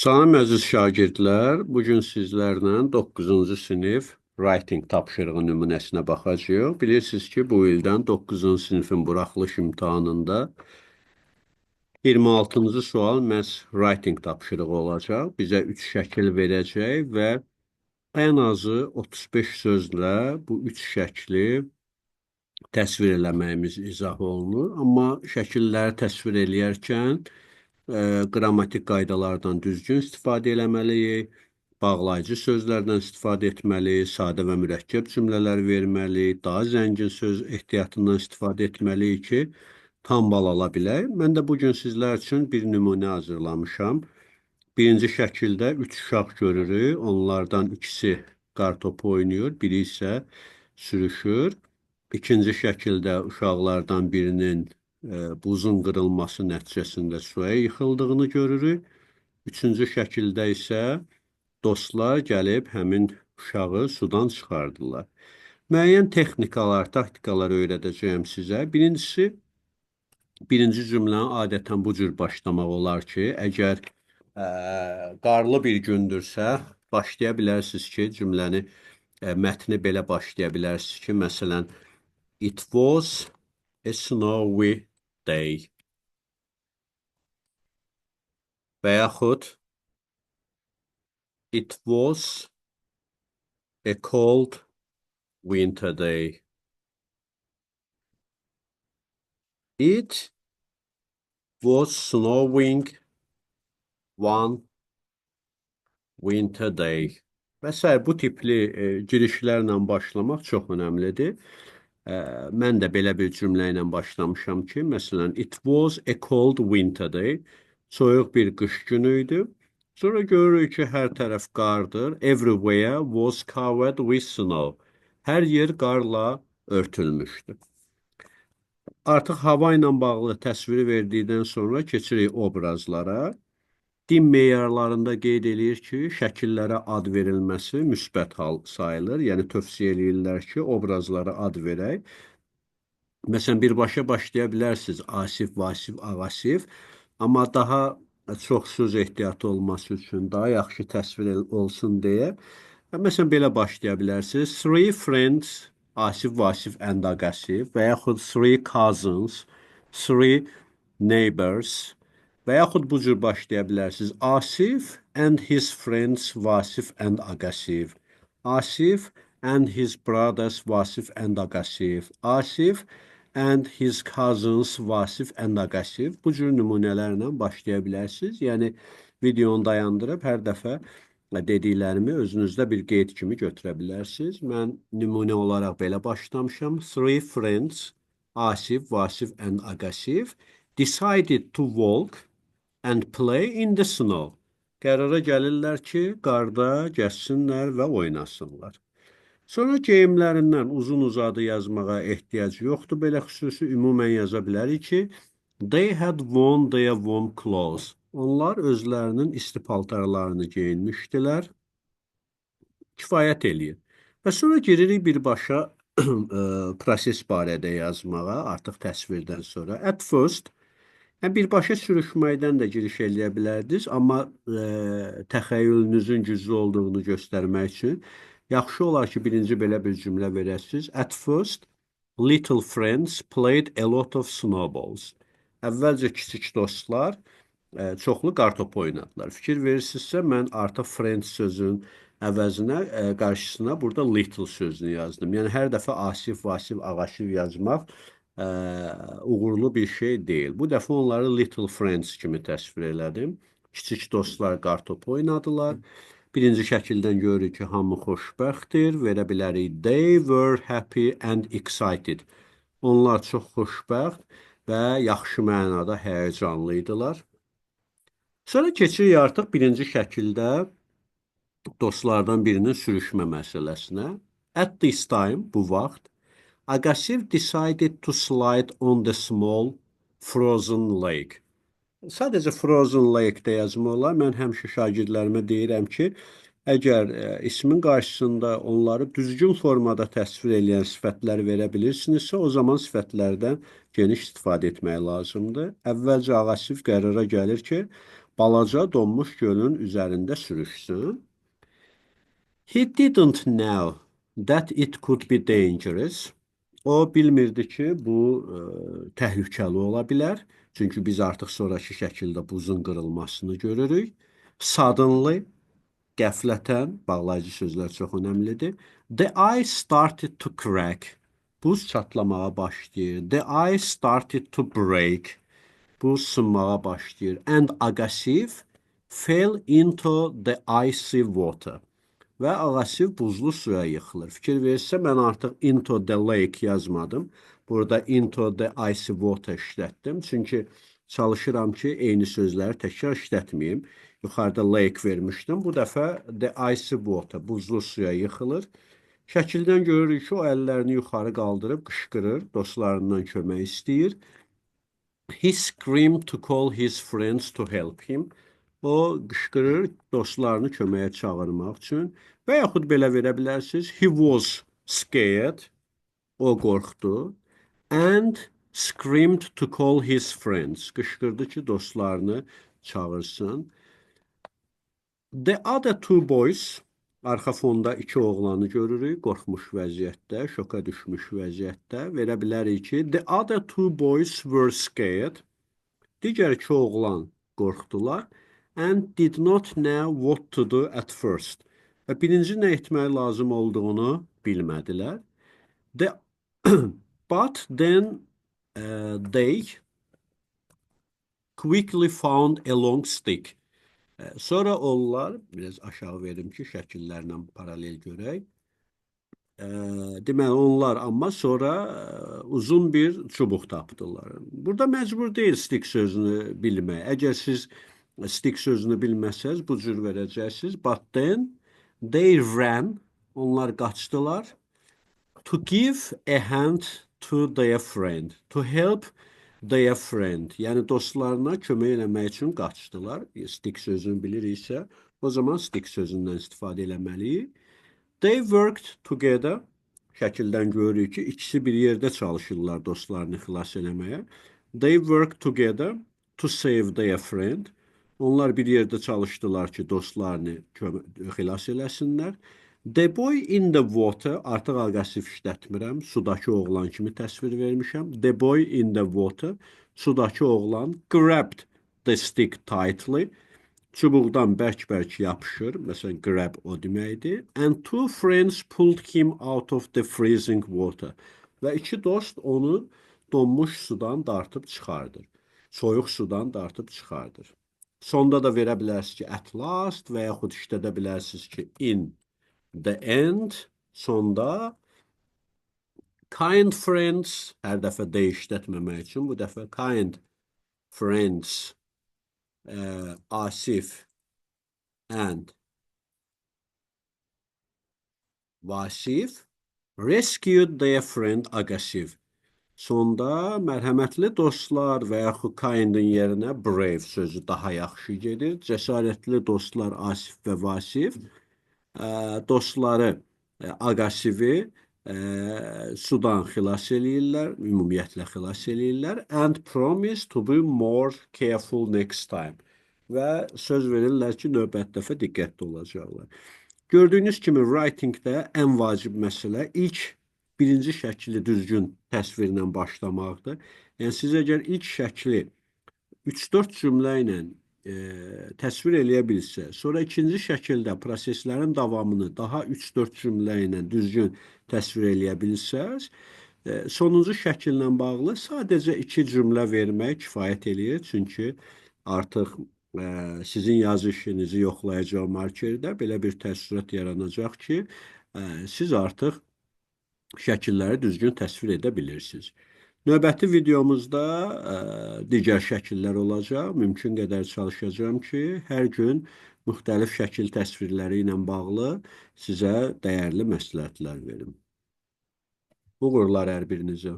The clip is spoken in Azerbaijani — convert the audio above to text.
Salam əziz şagirdlər, bugün sizlərlə 9-cu sinif writing tapşırığı nümunəsinə baxacağıq. Bilirsiniz ki, bu ildən 9-cu sinifin buraxılış imtahanında 26-cı sual məhz writing tapşırığı olacaq. Bizə 3 şəkil verəcək və ən azı 35 sözlə bu 3 şəkli təsvir eləməyimiz izah olunur. Amma şəkilləri təsvir eləyərkən qrammatik qaydalardan düzgün istifadə eləməliyik, bağlayıcı sözlərdən istifadə etməliyik, sadə və mürəkkəb cümlələr verməliyik, daha zəngin söz ehtiyatından istifadə etməliyik ki, tam bal ala bilək. Mən də bugün sizlər üçün bir nümunə hazırlamışam. Birinci şəkildə 3 uşaq görürük. Onlardan ikisi qartopu oynayır, biri isə sürüşür. İkinci şəkildə uşaqlardan birinin buzun qırılması nəticəsində suya yıxıldığını görürük. Üçüncü şəkildə isə dostlar gəlib həmin uşağı sudan çıxardılar. Müəyyən texnikalar, taktikalar öyrədəcəyəm sizə. Birincisi, birinci cümləni adətən bu cür başlamaq olar ki, əgər qarlı bir gündürsə, başlaya bilərsiniz ki, cümləni, mətni belə başlaya bilərsiniz ki, məsələn, It was a snowy day. Və yaxud It was a cold winter day. It was snowing one winter day. Və s. bu tipli girişlərlə başlamaq çox önəmlidir. Mən də belə bir cümlə ilə başlamışam ki, məsələn, It was a cold winter day. Soyuq bir qış günü idi. Sonra görürük ki, hər tərəf qardır. Everywhere was covered with snow. Hər yer qarla örtülmüşdü. Artıq hava ilə bağlı təsviri verdikdən sonra keçirik obrazlara. Din meyarlarında qeyd eləyir ki, şəkillərə ad verilməsi müsbət hal sayılır. Yəni, tövsiyə eləyirlər ki, obrazlara ad verək. Məsələn, birbaşa başlaya bilərsiniz. Asif, Vasif, Ağasif. Amma daha çox söz ehtiyatı olması üçün, daha yaxşı təsvir olsun deyə. Məsələn, belə başlaya bilərsiniz. Three friends, Asif, Vasif and Ağasif. Və yaxud three cousins, three neighbors. Və yaxud bu cür başlaya bilərsiniz. Asif and his friends Vasif and Ağasif. Asif and his brothers Vasif and Ağasif. Asif and his cousins Vasif and Ağasif. Bu cür nümunələrlə başlaya bilərsiniz. Yəni, videonu dayandırıb hər dəfə dediklərimi özünüzdə bir qeyd kimi götürə bilərsiniz. Mən nümunə olaraq belə başlamışam. Three friends, Asif, Vasif and Ağasif decided to walk and play in the snow. Qərara gəlirlər ki, qarda gəzsinlər və oynasınlar. Sonra geyimlərindən uzun-uzadı yazmağa ehtiyac yoxdur. Belə xüsusi ümumən yaza bilərik ki, they had worn their warm clothes. Onlar özlərinin isti paltarlarını geyinmişdilər. Kifayət eləyir. Və sonra giririk birbaşa proses barədə yazmağa, artıq təsvirdən sonra. At first, birbaşa sürüşməkdən də giriş eləyə bilərdiniz, amma təxəyyülünüzün güclü olduğunu göstərmək üçün yaxşı olar ki, birinci belə bir cümlə verəsiniz. At first, little friends played a lot of snowballs. Əvvəlcə kiçik dostlar çoxlu qartop oynadılar. Fikir verirsinizsə, mən artıq friends sözün əvəzinə, qarşısına burada little sözünü yazdım. Yəni, hər dəfə Asif, Vasif, Ağasif yazmaq uğurlu bir şey deyil. Bu dəfə onları little friends kimi təsvir elədim. Kiçik dostlar qartop oynadılar. Birinci şəkildən görürük ki, hamı xoşbəxtdir. Verə bilərik. They were happy and excited. Onlar çox xoşbəxt və yaxşı mənada həyəcanlı idilər. Sonra keçirik artıq birinci şəkildə dostlardan birinin sürüşmə məsələsinə. At this time, bu vaxt, Ağasif decided to slide on the small frozen lake. Sadəcə frozen lake də yazmaq olar. Mən həmişə şagirdlərimə deyirəm ki, əgər ismin qarşısında onları düzgün formada təsvir edən sifətlər verə bilirsinizsə, o zaman sifətlərdən geniş istifadə etmək lazımdır. Əvvəlcə Ağasif qərara gəlir ki, Balaca donmuş gölün üzərində sürüşsün. He didn't know that it could be dangerous. O bilmirdi ki, bu təhlükəli ola bilər. Çünki biz artıq sonrakı şəkildə buzun qırılmasını görürük. Suddenly, qəflətən, bağlayıcı sözlər çox önəmlidir. The ice started to crack. Buz çatlamağa başlayır. The ice started to break. Buz sınmağa başlayır. And Agasiv fell into the icy water. Və Ağasiv buzlu suya yıxılır. Fikir verirsə, mən artıq into the lake yazmadım. Burada into the icy water işlətdim. Çünki çalışıram ki, eyni sözləri təkrar işlətməyim. Yuxarıda lake vermişdim. Bu dəfə the icy water, buzlu suya yıxılır. Şəkildən görürük ki, o əllərini yuxarı qaldırıb qışqırır, dostlarından kömək istəyir. He screamed to call his friends to help him. O qışqırır dostlarını köməyə çağırmaq üçün. Və yaxud belə verə bilərsiniz. He was scared. O qorxdu. And screamed to call his friends. Qışqırdı ki, dostlarını çağırsın. The other two boys, arxa fonda iki oğlanı görürük, qorxmuş vəziyyətdə, şoka düşmüş vəziyyətdə. Verə bilərik ki, the other two boys were scared. Digər iki oğlan qorxdular and did not know what to do at first. Və birinci nə etmək lazım olduğunu bilmədilər. The, but then they quickly found a long stick. Sonra onlar, biraz aşağı verim ki, şəkillərlə paralel görək. Deməli, onlar amma sonra uzun bir çubuq tapdılar. Burada məcbur deyil stick sözünü bilmək. Əgər siz stick sözünü bilməsəz, bu cür verəcəksiniz. But then they ran, onlar qaçdılar. To give a hand to their friend. To help their friend. Yəni dostlarına kömək eləmək üçün qaçdılar. Stick sözünü biliriksə, o zaman stick sözündən istifadə eləməliyik. They worked together. Şəkildən görürük ki, ikisi bir yerdə çalışırlar dostlarını xilas eləməyə. They worked together to save their friend. Onlar bir yerdə çalışdılar ki, dostlarını xilas eləsinlər. The boy in the water, artıq aqressiv işlətmirəm, sudakı oğlan kimi təsvir vermişəm. The boy in the water, sudakı oğlan grabbed the stick tightly. Çubuqdan bərk-bərk yapışır. Məsələn, grab o deməkdir. And two friends pulled him out of the freezing water. Və iki dost onu donmuş sudan dartıb çıxardır. Soyuq sudan dartıb çıxardır. Sonda da verə bilərsiniz ki, at last və yaxud işlədə bilərsiniz ki, in the end. Sonda kind friends, hər dəfə işlətməmək üçün, bu dəfə kind friends, Asif and Vasif rescued their friend Agasiv. Sonda mərhəmətli dostlar və yaxud kindin yerinə brave sözü daha yaxşı gedir. Cəsarətli dostlar Asif və Vasif dostları Agasivi sudan xilas eləyirlər, ümumiyyətlə xilas eləyirlər. And promise to be more careful next time. Və söz verirlər ki, növbəti dəfə diqqətli olacaqlar. Gördüyünüz kimi writingdə ən vacib məsələ ilk birinci şəkli düzgün təsvirlə başlamaqdır. Yəni siz əgər ilk şəkli 3-4 cümlə ilə təsvir eləyə bilsə, sonra ikinci şəkildə proseslərin davamını daha 3-4 cümlə ilə düzgün təsvir eləyə bilsəz, sonuncu şəkillə bağlı sadəcə 2 cümlə vermək kifayət eləyir. Çünki artıq sizin yazı işinizi yoxlayacaq markerdə belə bir təəssürat yaranacaq ki, siz artıq şəkilləri düzgün təsvir edə bilirsiniz. Növbəti videomuzda digər şəkillər olacaq. Mümkün qədər çalışacağım ki, hər gün müxtəlif şəkil təsvirləri ilə bağlı sizə dəyərli məsləhətlər verim. Uğurlar hər birinizə.